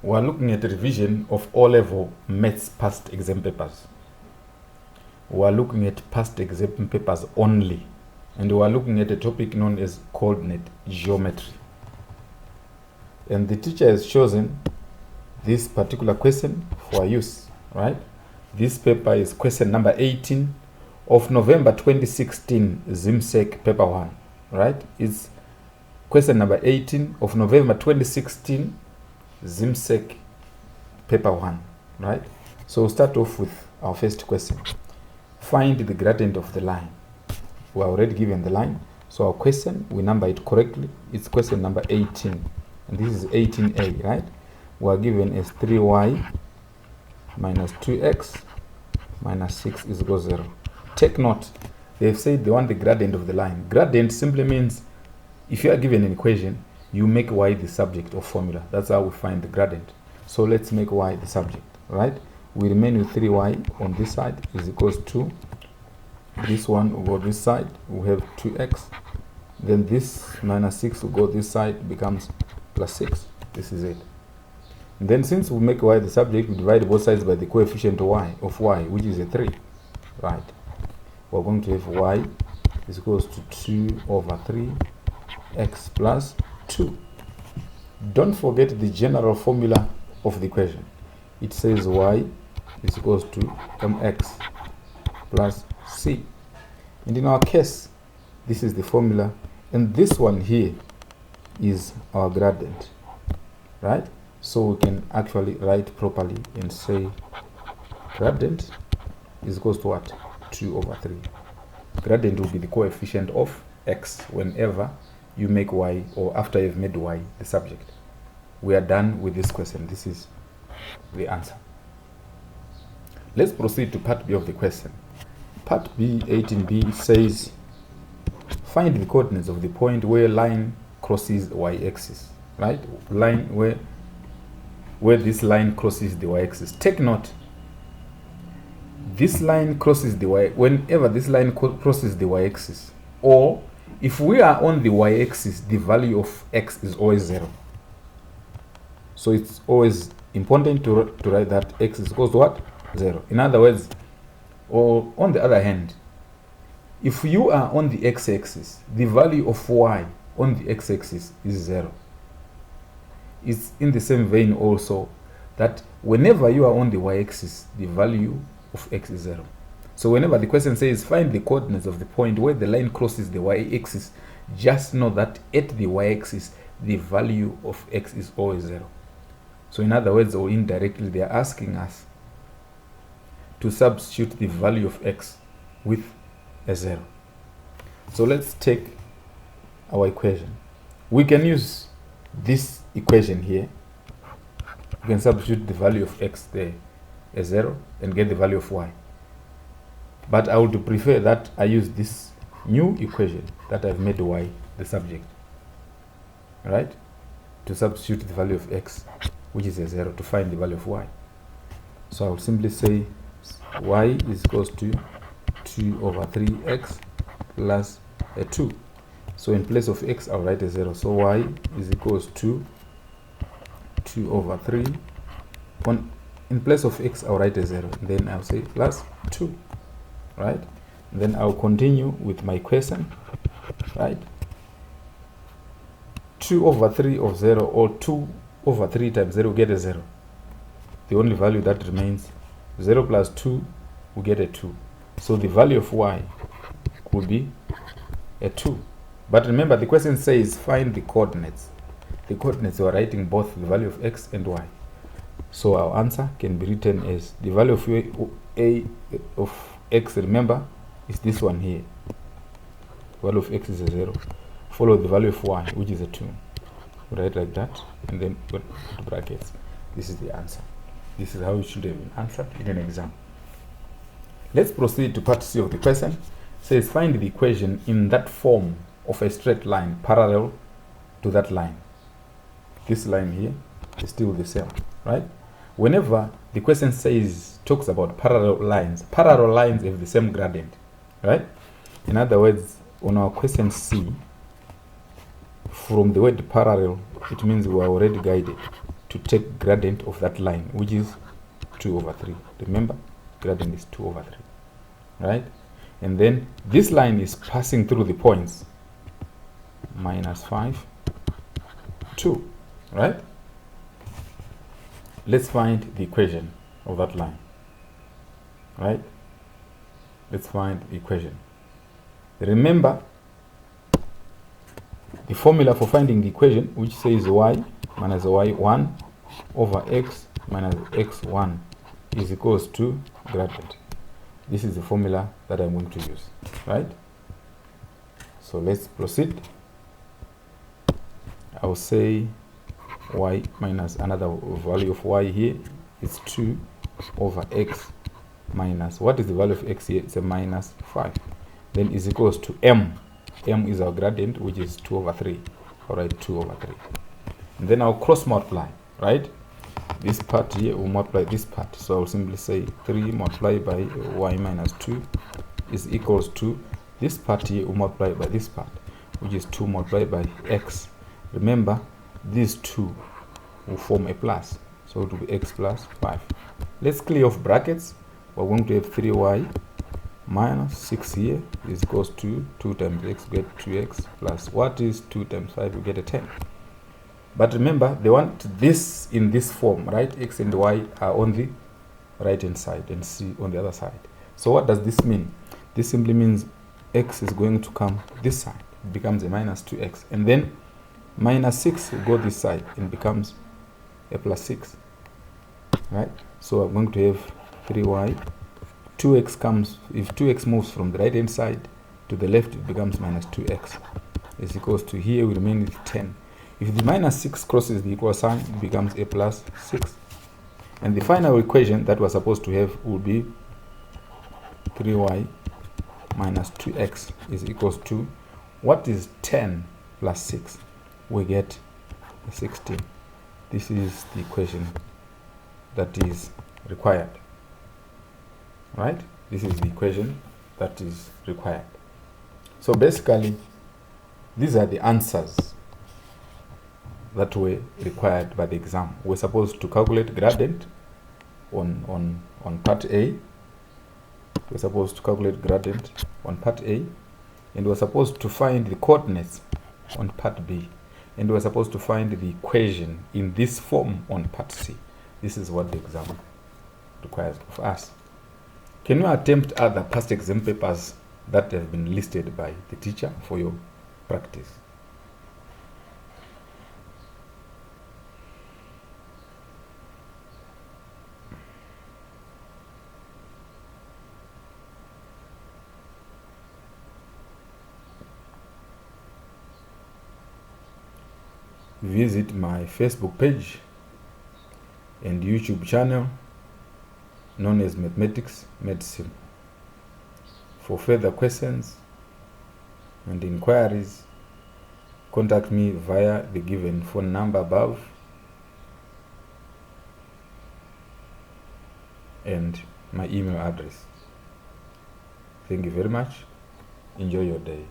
We are looking at a revision of O-level maths past exam papers. We are looking at past exam papers only, and we are looking at a topic known as coordinate geometry. And the teacher has chosen this particular question for use, right? This paper is question number 18 of November 2016 ZIMSEC paper 1, right? It's question number 18 of November 2016 ZIMSEC paper 1, right? So we'll start off with our first question. Find the gradient of the line. We're already given the line, so our question, we number it correctly. It's question number 18, and this is 18a, right? We are given as 3y minus 2x minus 6 is equal to 0. Take note, they've said they want the gradient of the line. Gradient simply means if you are given an equation, you make y the subject of formula. That's how we find the gradient. So let's make y the subject, right? We remain with 3y on this side is equals to, this one will go this side, we have 2x. Then this minus 6 will go this side, becomes plus 6. This is it. And then since we make y the subject, we divide both sides by the coefficient of y, which is a 3, right? We're going to have y is equals to 2 over 3 x plus 2. Don't forget the general formula of the equation. It says y is equals to mx plus c. And in our case, this is the formula, and this one here is our gradient, right? So we can actually write properly and say gradient is equals to what? 2 over 3. Gradient will be the coefficient of x whenever you make y, or after you've made y the subject. We are done with this question. This is the answer. Let's proceed to part B of the question. Part B, 18b, says find the coordinates of the point where line crosses the y-axis, right? Line where this line crosses the y-axis. Take note, this line crosses the y, whenever this line crosses the y-axis, or if we are on the y-axis, the value of x is always 0. So it's always important to write that x is equals to what? 0. In other words, or on the other hand, if you are on the x-axis, the value of y on the x-axis is 0. It's in the same vein also that whenever you are on the y-axis, the value of x is 0. So whenever the question says find the coordinates of the point where the line crosses the y-axis, just know that at the y-axis, the value of x is always 0. So in other words, or indirectly, they are asking us to substitute the value of x with a 0. So let's take our equation. We can use this equation here. We can substitute the value of x there as 0 and get the value of y. But I would prefer that I use this new equation that I've made y the subject, right? To substitute the value of x, which is a 0, to find the value of y. So I will simply say y is equals to 2 over 3x plus a 2. So in place of x, I'll write a 0. So y is equals to 2 over 3. In place of x, I'll write a 0. Then I'll say plus 2. Right? Then I'll continue with my question, right? 2 over 3 of 0, or 2 over 3 times 0 will get a 0. The only value that remains, 0 plus 2 will get a 2. So the value of y could be a 2. But remember, the question says find the coordinates. The coordinates are writing both the value of x and y. So our answer can be written as the value of x, remember, is this one here. Value of x is a 0. Follow the value of y, which is a 2. Write like that, and then put brackets. This is the answer. This is how it should have been answered in an exam. Let's proceed to part C of the question. It says find the equation in that form of a straight line parallel to that line. This line here is still the same, right? Whenever the question talks about parallel lines have the same gradient, right? In other words, on our question C, from the word parallel, it means we are already guided to take gradient of that line, which is 2 over 3. Remember, gradient is 2 over 3, right? And then this line is passing through the points -5, 2, right? Let's find the equation of that line, right? Let's find the equation. Remember the formula for finding the equation, which says y minus y1 over x minus x1 is equals to gradient. This is the formula that I'm going to use, right? So let's proceed. I'll say y minus another value of y here is 2 over x minus, what is the value of x here? It's a -5. Then is equals to m. M is our gradient, which is 2 over 3. All right, 2 over 3. And then I'll cross multiply, right? This part here will multiply this part. So I'll simply say 3 multiplied by y minus 2 is equals to, this part here will multiply by this part, which is 2 multiplied by x. Remember, these two will form a plus. So it will be x plus 5. Let's clear off brackets. We're going to have 3y minus 6 here is equals to 2 times x, we get 2x plus, what is 2 times 5? We get a 10. But remember, they want this in this form, right? X and y are on the right hand side and c on the other side. So what does this mean? This simply means x is going to come this side. It becomes a -2x. And then -6 will go this side and becomes a +6. Right? So I'm going to have 3y. 2x comes, if 2x moves from the right hand side to the left, it becomes -2x. Is equals to, here we remain with 10. If the -6 crosses the equal sign, it becomes a +6. And the final equation that we're supposed to have will be 3y minus 2x is equals to, what is 10 plus 6? We get 16. This is the equation that is required. Right? This is the equation that is required. So basically, these are the answers that were required by the exam. We're supposed to calculate gradient on part A. We're supposed to calculate gradient on part A. And we're supposed to find the coordinates on part B. And we're supposed to find the equation in this form on part C. This is what the exam requires of us. Can you attempt other past exam papers that have been listed by the teacher for your practice? Visit my Facebook page and YouTube channel known as Mathematics Medicine. For further questions and inquiries, contact me via the given phone number above and my email address. Thank you very much. Enjoy your day.